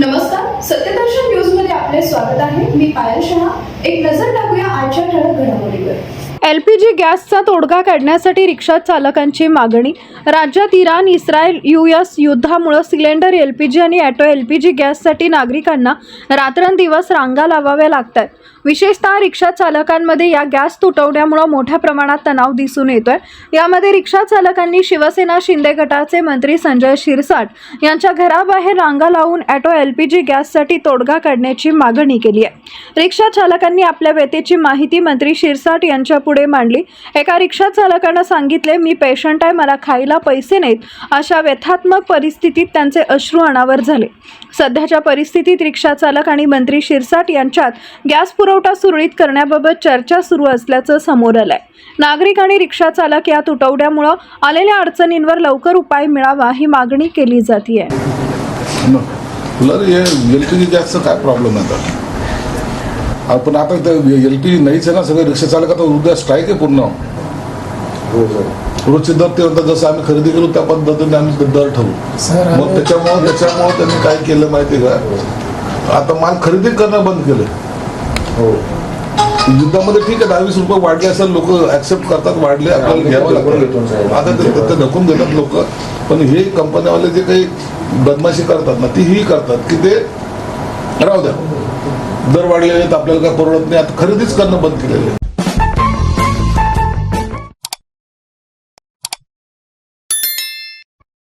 नमस्कार, सत्यदर्शन न्यूज मध्ये आपले स्वागत आहे. मी पायल शहा. एक नजर टाकूया आजच्या ठळक घडामोडीवर. एलपीजी गॅसचा तोडगा काढण्यासाठी रिक्षा चालकांची मागणी. राज्यात इराण इस्रायल US युद्धामुळे सिलेंडर एलपीजी आणि ऑटो एलपीजी गॅससाठी नागरिकांना रात्रंदिवस रांगा लावाव्या लागतात. विशेषतः रिक्षा चालकांमध्ये या गॅस तुटवड्यामुळे मोठ्या प्रमाणात तणाव दिसून येतोय. यामध्ये रिक्षा चालकांनी शिवसेना शिंदे गटाचे मंत्री संजय शिरसाट यांच्या घराबाहेर रांगा लावून ऑटो एलपीजी गॅससाठी तोडगा काढण्याची मागणी केली आहे. रिक्षा चालकांनी आपल्या व्यथेची माहिती मंत्री शिरसाट यांच्या पुढे मांडली. एका रिक्षा चालकानं सांगितले, मी पेशंट आहे, मला खायला पैसे नाहीत. अशा व्यथात्मक परिस्थितीत त्यांचे अश्रू अनावर झाले. सध्याच्या परिस्थितीत रिक्षा चालक आणि मंत्री शिरसाट यांच्यात गॅस पुरवठा सुरळीत करण्याबाबत चर्चा सुरू असल्याचं समोर आलंय. नागरिक आणि रिक्षा चालक या तुटवड्यामुळे आलेल्या अडचणींवर लवकर उपाय मिळावा ही मागणी केली जाते. एलपीजी गॅसचा काय प्रॉब्लेम आहे आपण आता एलपीजी नाहीच आहे ना. सगळे रिक्षा चालक आता उद्या स्ट्राईक आहे पूर्ण. रोजचे दर ते म्हणतात जसं आम्ही खरेदी करू त्या पद्धतीने आम्ही दर ठरवू. मग त्याच्यामुळे त्यांनी काय केलं माहिती आहे का, आता माल खरेदी करणं बंद केलं. युद्धामध्ये ठीक आहे 10-20 रुपये वाढले असेल, लोक ऍक्सेप्ट करतात, वाढले आपल्याला घ्यावं लागतं. आता ते ढकून देतात लोक. पण हे कंपन्यावाले जे काही बदमाशी करतात ना ती ही करतात की ते राहू द्या, दर वाढलेले आहेत आपल्याला काय परवडत नाही, आता खरेदीच करणं बंद केलेलं आहे.